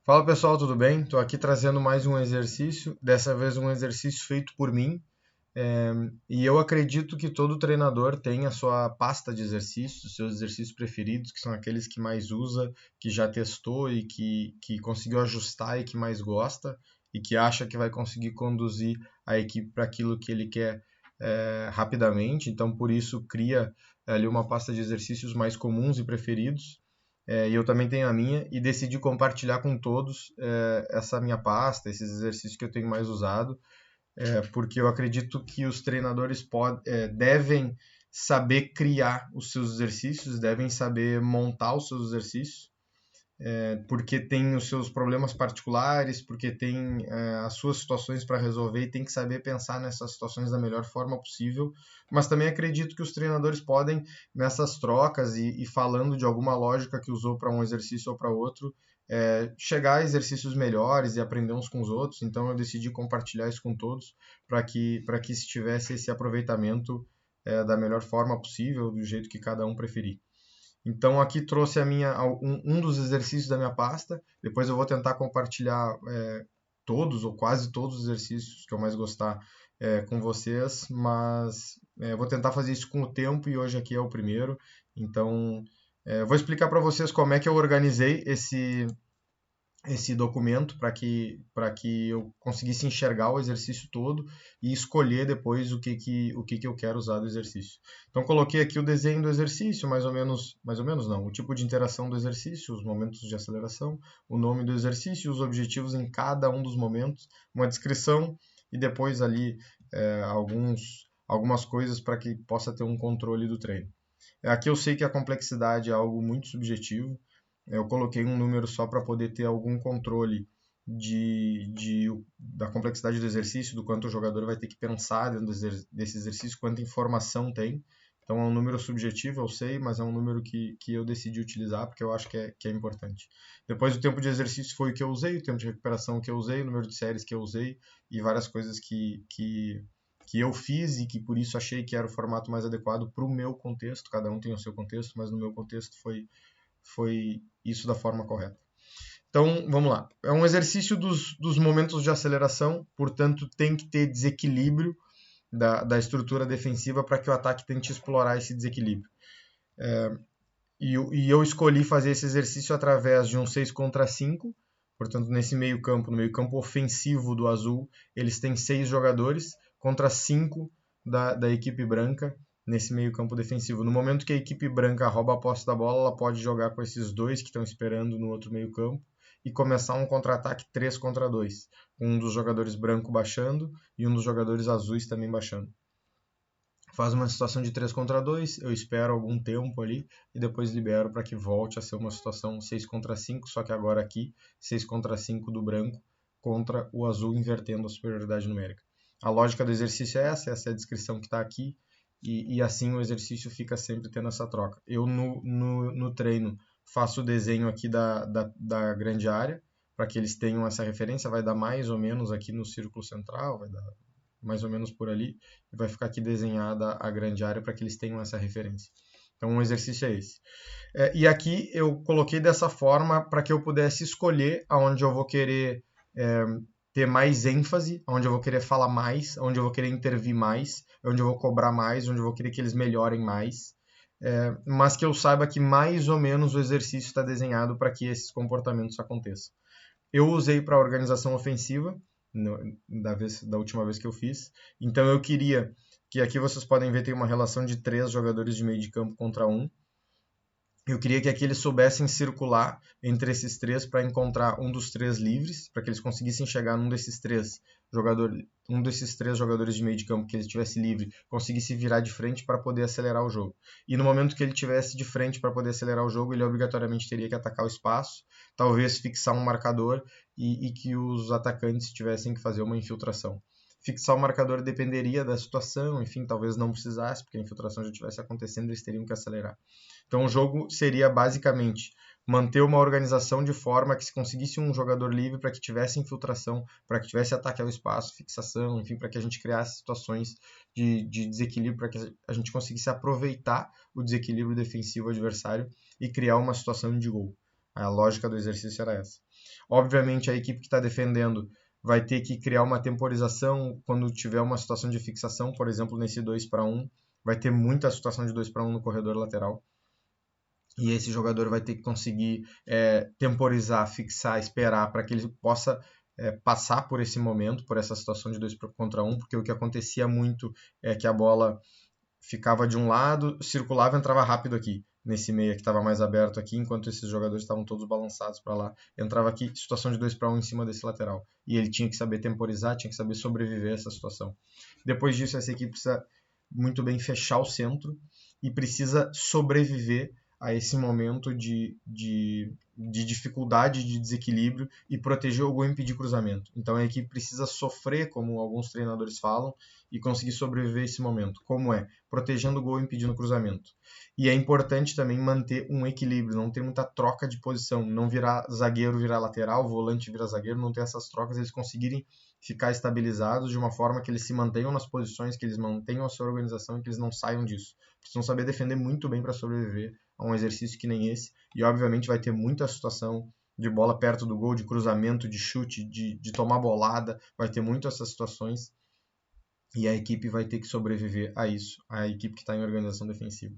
Fala pessoal, tudo bem? Estou aqui trazendo mais um exercício, dessa vez um exercício feito por mim. E eu acredito que todo treinador tem a sua pasta de exercícios, os seus exercícios preferidos, que são aqueles que mais usa, que já testou e que conseguiu ajustar e que mais gosta, e que acha que vai conseguir conduzir a equipe para aquilo que ele quer rapidamente. Então, por isso, cria ali uma pasta de exercícios mais comuns e preferidos. E eu também tenho a minha, e decidi compartilhar com todos essa minha pasta, esses exercícios que eu tenho mais usado, porque eu acredito que os treinadores devem saber criar os seus exercícios, devem saber montar os seus exercícios, porque tem os seus problemas particulares, porque tem as suas situações para resolver e tem que saber pensar nessas situações da melhor forma possível. Mas também acredito que os treinadores podem, nessas trocas e falando de alguma lógica que usou para um exercício ou para outro, chegar a exercícios melhores e aprender uns com os outros. Então eu decidi compartilhar isso com todos para que se tivesse esse aproveitamento da melhor forma possível, do jeito que cada um preferir. Então aqui trouxe um dos exercícios da minha pasta. Depois eu vou tentar compartilhar todos ou quase todos os exercícios que eu mais gostar com vocês, mas vou tentar fazer isso com o tempo e hoje aqui é o primeiro. Então vou explicar para vocês como é que eu organizei esse documento para que eu conseguisse enxergar o exercício todo e escolher depois o que eu quero usar do exercício. Então coloquei aqui o desenho do exercício, mais ou menos não, o tipo de interação do exercício, os momentos de aceleração, o nome do exercício, os objetivos em cada um dos momentos, uma descrição e depois ali algumas coisas para que possa ter um controle do treino. Aqui eu sei que a complexidade é algo muito subjetivo. Eu coloquei um número só para poder ter algum controle da complexidade do exercício, do quanto o jogador vai ter que pensar dentro desse exercício, quanta informação tem. Então é um número subjetivo, eu sei, mas é um número que eu decidi utilizar porque eu acho que é importante. Depois o tempo de exercício foi o que eu usei, o tempo de recuperação que eu usei, o número de séries que eu usei e várias coisas que eu fiz e que por isso achei que era o formato mais adequado para o meu contexto. Cada um tem o seu contexto, mas no meu contexto foi isso da forma correta. Então, vamos lá. É um exercício dos momentos de aceleração, portanto, tem que ter desequilíbrio da estrutura defensiva para que o ataque tente explorar esse desequilíbrio. E eu escolhi fazer esse exercício através de um 6 contra 5, portanto, nesse meio campo, no meio campo ofensivo do azul, eles têm 6 jogadores contra 5 da equipe branca nesse meio campo defensivo. No momento que a equipe branca rouba a posse da bola, ela pode jogar com esses dois que estão esperando no outro meio campo e começar um contra-ataque 3 contra 2, com um dos jogadores branco baixando e um dos jogadores azuis também baixando. Faz uma situação de 3 contra 2, eu espero algum tempo ali e depois libero para que volte a ser uma situação 6 contra 5, só que agora aqui 6 contra 5 do branco contra o azul invertendo a superioridade numérica. A lógica do exercício é essa é a descrição que está aqui e assim o exercício fica sempre tendo essa troca. Eu no treino faço o desenho aqui da grande área para que eles tenham essa referência, vai dar mais ou menos aqui no círculo central, vai dar mais ou menos por ali, e vai ficar aqui desenhada a grande área para que eles tenham essa referência. Então, o exercício é esse. E aqui eu coloquei dessa forma para que eu pudesse escolher aonde eu vou querer ter mais ênfase, onde eu vou querer falar mais, onde eu vou querer intervir mais, onde eu vou cobrar mais, onde eu vou querer que eles melhorem mais, mas que eu saiba que mais ou menos o exercício está desenhado para que esses comportamentos aconteçam. Eu usei para organização ofensiva, da última vez que eu fiz. Então eu queria que aqui vocês podem ver tem uma relação de 3 jogadores de meio de campo contra 1. Eu queria que aqui eles soubessem circular entre esses 3 para encontrar um dos 3 livres, para que eles conseguissem chegar um desses três jogadores de meio de campo que ele estivesse livre, conseguisse virar de frente para poder acelerar o jogo. E no momento que ele estivesse de frente para poder acelerar o jogo, ele obrigatoriamente teria que atacar o espaço, talvez fixar um marcador e que os atacantes tivessem que fazer uma infiltração. Fixar o marcador dependeria da situação, enfim, talvez não precisasse, porque a infiltração já estivesse acontecendo, eles teriam que acelerar. Então o jogo seria basicamente manter uma organização de forma que se conseguisse um jogador livre para que tivesse infiltração, para que tivesse ataque ao espaço, fixação, enfim, para que a gente criasse situações de desequilíbrio, para que a gente conseguisse aproveitar o desequilíbrio defensivo adversário e criar uma situação de gol. A lógica do exercício era essa. Obviamente, a equipe que está defendendo vai ter que criar uma temporização quando tiver uma situação de fixação, por exemplo, nesse 2-1, vai ter muita situação de 2-1 no corredor lateral. E esse jogador vai ter que conseguir temporizar, fixar, esperar para que ele possa passar por esse momento, por essa situação de 2-1, porque o que acontecia muito é que a bola ficava de um lado, circulava e entrava rápido aqui, nesse meio que estava mais aberto aqui, enquanto esses jogadores estavam todos balançados para lá. Entrava aqui, situação de 2-1 em cima desse lateral. E ele tinha que saber temporizar, tinha que saber sobreviver a essa situação. Depois disso, essa equipe precisa muito bem fechar o centro e precisa sobreviver a esse momento de dificuldade, de desequilíbrio e proteger o gol e impedir cruzamento. Então a equipe precisa sofrer, como alguns treinadores falam, e conseguir sobreviver a esse momento. Como é? Protegendo o gol e impedindo cruzamento. E é importante também manter um equilíbrio, não ter muita troca de posição, não virar zagueiro, virar lateral, volante virar zagueiro, não ter essas trocas, eles conseguirem ficar estabilizados de uma forma que eles se mantenham nas posições, que eles mantenham a sua organização e que eles não saiam disso. Precisam saber defender muito bem para sobreviver a um exercício que nem esse, e obviamente vai ter muita situação de bola perto do gol, de cruzamento, de chute, de tomar bolada, vai ter muito essas situações, e a equipe vai ter que sobreviver a isso, a equipe que está em organização defensiva.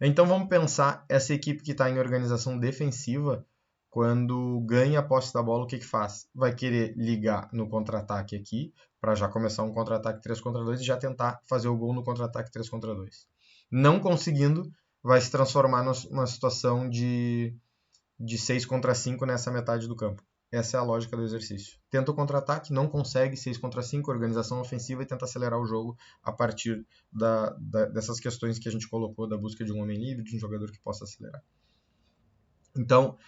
Então vamos pensar essa equipe que está em organização defensiva, quando ganha a posse da bola, o que faz? Vai querer ligar no contra-ataque aqui, para já começar um contra-ataque 3 contra 2 e já tentar fazer o gol no contra-ataque 3 contra 2. Não conseguindo, vai se transformar numa situação de 6 contra 5 nessa metade do campo. Essa é a lógica do exercício. Tenta o contra-ataque, não consegue, 6 contra 5, organização ofensiva e tenta acelerar o jogo a partir dessas questões que a gente colocou, da busca de um homem livre, de um jogador que possa acelerar. Então,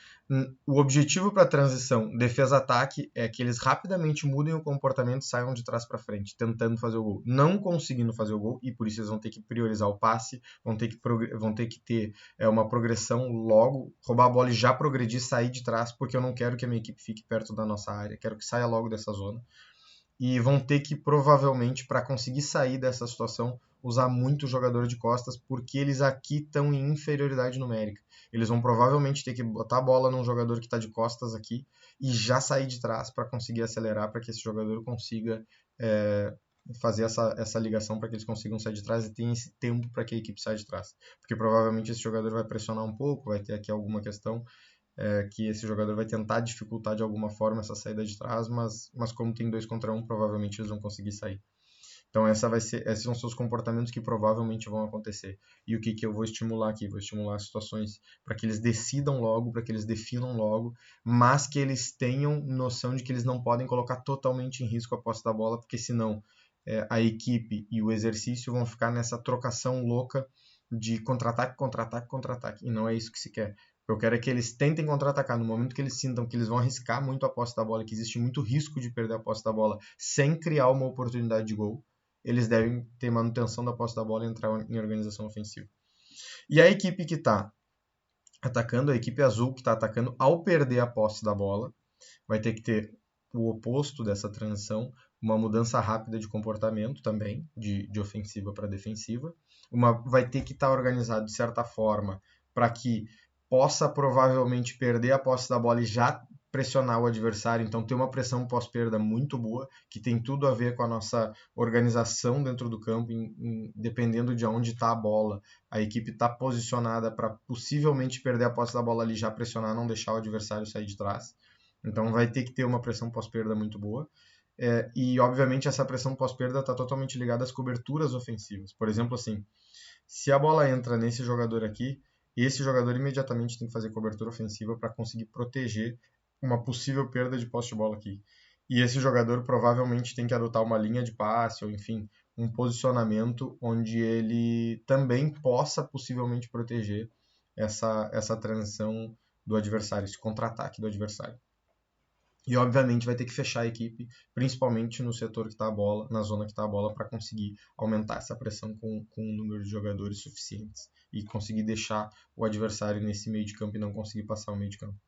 o objetivo para a transição defesa-ataque é que eles rapidamente mudem o comportamento e saiam de trás para frente, tentando fazer o gol. Não conseguindo fazer o gol, e por isso eles vão ter que priorizar o passe, vão ter que ter uma progressão logo, roubar a bola e já progredir, sair de trás, porque eu não quero que a minha equipe fique perto da nossa área, quero que saia logo dessa zona. E vão ter que, provavelmente, para conseguir sair dessa situação, usar muito jogador de costas, porque eles aqui estão em inferioridade numérica. Eles vão provavelmente ter que botar a bola num jogador que está de costas aqui e já sair de trás para conseguir acelerar, para que esse jogador consiga fazer essa ligação, para que eles consigam sair de trás e tenha esse tempo para que a equipe saia de trás. Porque provavelmente esse jogador vai pressionar um pouco, vai ter aqui alguma questão que esse jogador vai tentar dificultar de alguma forma essa saída de trás, mas como tem 2 contra 1, provavelmente eles vão conseguir sair. Então esses são os comportamentos que provavelmente vão acontecer. E o que eu vou estimular aqui? Vou estimular situações para que eles decidam logo, para que eles definam logo, mas que eles tenham noção de que eles não podem colocar totalmente em risco a posse da bola, porque senão a equipe e o exercício vão ficar nessa trocação louca de contra-ataque, contra-ataque, contra-ataque. E não é isso que se quer. O que eu quero é que eles tentem contra-atacar. No momento que eles sintam que eles vão arriscar muito a posse da bola, que existe muito risco de perder a posse da bola sem criar uma oportunidade de gol, eles devem ter manutenção da posse da bola e entrar em organização ofensiva. E a equipe que está atacando, a equipe azul que está atacando, ao perder a posse da bola, vai ter que ter o oposto dessa transição, uma mudança rápida de comportamento também, de ofensiva para defensiva. Vai ter que estar organizado de certa forma para que possa provavelmente perder a posse da bola e já pressionar o adversário, então ter uma pressão pós-perda muito boa, que tem tudo a ver com a nossa organização dentro do campo, dependendo de onde está a bola, a equipe está posicionada para possivelmente perder a posse da bola ali, já pressionar, não deixar o adversário sair de trás. Então vai ter que ter uma pressão pós-perda muito boa. E obviamente essa pressão pós-perda está totalmente ligada às coberturas ofensivas. Por exemplo, assim, se a bola entra nesse jogador aqui, esse jogador imediatamente tem que fazer cobertura ofensiva para conseguir proteger uma possível perda de posse de bola aqui. E esse jogador provavelmente tem que adotar uma linha de passe, ou enfim, um posicionamento onde ele também possa possivelmente proteger essa transição do adversário, esse contra-ataque do adversário. E obviamente vai ter que fechar a equipe, principalmente no setor que está a bola, na zona que está a bola, para conseguir aumentar essa pressão com um número de jogadores suficientes e conseguir deixar o adversário nesse meio de campo e não conseguir passar o meio de campo.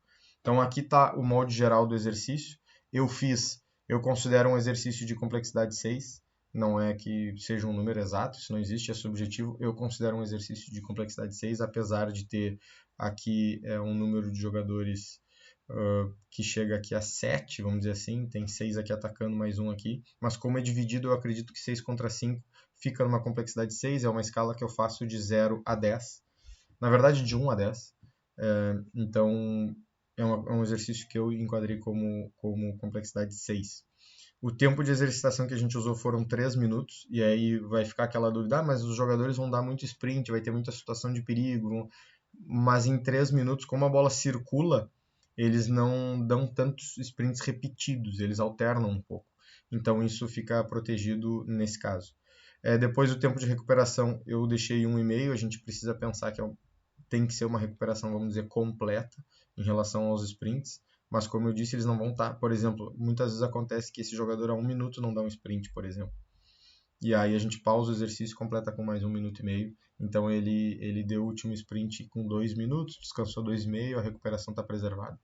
Então aqui está o molde geral do exercício. Eu considero um exercício de complexidade 6, não é que seja um número exato, isso não existe, é subjetivo. Eu considero um exercício de complexidade 6, apesar de ter Aqui é um número de jogadores que chega aqui a 7, vamos dizer assim, tem 6 aqui atacando, mais um aqui, mas como é dividido, eu acredito que 6 contra 5 fica numa complexidade 6, é uma escala que eu faço de 0 a 10, na verdade de 1 a 10, então é um exercício que eu enquadrei como complexidade 6. O tempo de exercitação que a gente usou foram 3 minutos, e aí vai ficar aquela dúvida, mas os jogadores vão dar muito sprint, vai ter muita situação de perigo, mas em 3 minutos, como a bola circula, eles não dão tantos sprints repetidos, eles alternam um pouco. Então isso fica protegido nesse caso. Depois do tempo de recuperação, eu deixei 1,5, a gente precisa pensar que tem que ser uma recuperação, vamos dizer, completa em relação aos sprints, mas como eu disse, eles não vão estar, por exemplo, muitas vezes acontece que esse jogador a 1 minuto não dá um sprint, por exemplo. E aí a gente pausa o exercício, completa com mais 1,5 minutos. Então ele deu o último sprint com 2 minutos, descansou 2,5, a recuperação está preservada.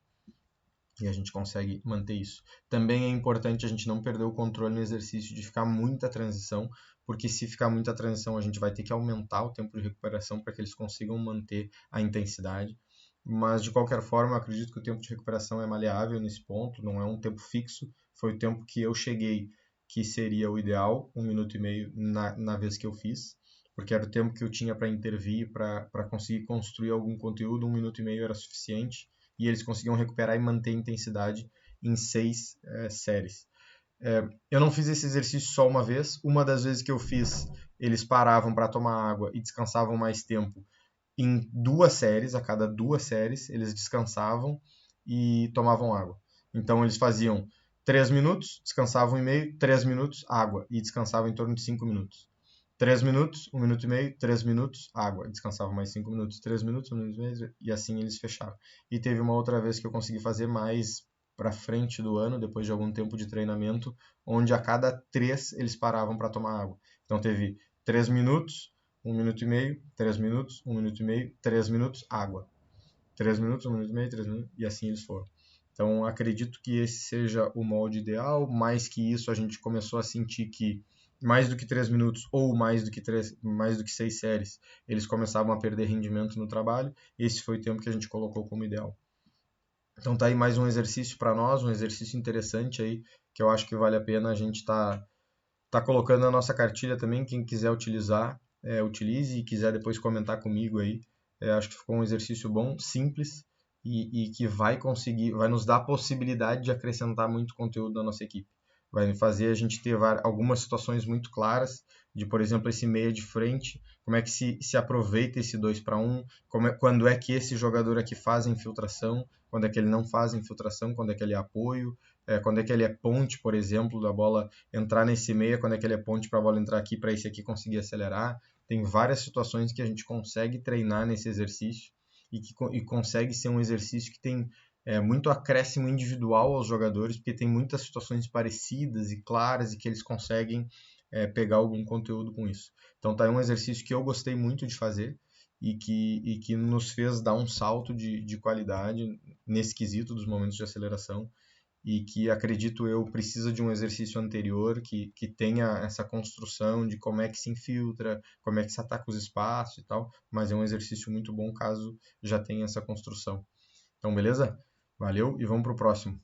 E a gente consegue manter isso. Também é importante a gente não perder o controle no exercício de ficar muita transição, porque se ficar muita transição a gente vai ter que aumentar o tempo de recuperação para que eles consigam manter a intensidade. Mas de qualquer forma, eu acredito que o tempo de recuperação é maleável nesse ponto, não é um tempo fixo. Foi o tempo que eu cheguei que seria o ideal, 1,5 minutos na vez que eu fiz, porque era o tempo que eu tinha para intervir, para conseguir construir algum conteúdo, 1,5 minutos era suficiente, e eles conseguiam recuperar e manter a intensidade em 6 séries. Eu não fiz esse exercício só uma vez, uma das vezes que eu fiz, eles paravam para tomar água e descansavam mais tempo. Em 2 séries, a cada 2 séries, eles descansavam e tomavam água. Então eles faziam 3 minutos, descansavam 1,5, 3 minutos, água, e descansavam em torno de 5 minutos. 3 minutos, 1,5 minutos, 3 minutos, água, descansavam mais 5 minutos, 3 minutos, 1,5 minutos, e assim eles fecharam. E teve uma outra vez que eu consegui fazer mais para frente do ano, depois de algum tempo de treinamento, onde a cada 3 eles paravam para tomar água. Então teve 3 minutos, 1,5 minutos, 3 minutos, 1,5 minutos, 3 minutos, água. 3 minutos, 1,5 minutos, 3 minutos, e assim eles foram. Então, acredito que esse seja o molde ideal. Mais que isso, a gente começou a sentir que mais do que 3 minutos ou mais do que 6 séries, eles começavam a perder rendimento no trabalho. Esse foi o tempo que a gente colocou como ideal. Então tá aí mais um exercício para nós, um exercício interessante aí, que eu acho que vale a pena a gente tá colocando na nossa cartilha também. Quem quiser utilizar, utilize, e quiser depois comentar comigo aí. Acho que ficou um exercício bom, simples, e que vai nos dar a possibilidade de acrescentar muito conteúdo na nossa equipe. Vai fazer a gente ter algumas situações muito claras, de, por exemplo, esse meia de frente, como é que se aproveita esse 2 para 1, quando é que esse jogador aqui faz a infiltração, quando é que ele não faz a infiltração, quando é que ele é apoio, quando é que ele é ponte, por exemplo, da bola entrar nesse meia, quando é que ele é ponte para a bola entrar aqui, para esse aqui conseguir acelerar. Tem várias situações que a gente consegue treinar nesse exercício e consegue ser um exercício que tem muito acréscimo individual aos jogadores, porque tem muitas situações parecidas e claras e que eles conseguem pegar algum conteúdo com isso. Então tá aí um exercício que eu gostei muito de fazer e que nos fez dar um salto de qualidade nesse quesito dos momentos de aceleração, e que, acredito eu, precisa de um exercício anterior que tenha essa construção de como é que se infiltra, como é que se ataca os espaços e tal, mas é um exercício muito bom caso já tenha essa construção. Então, beleza? Valeu e vamos para o próximo.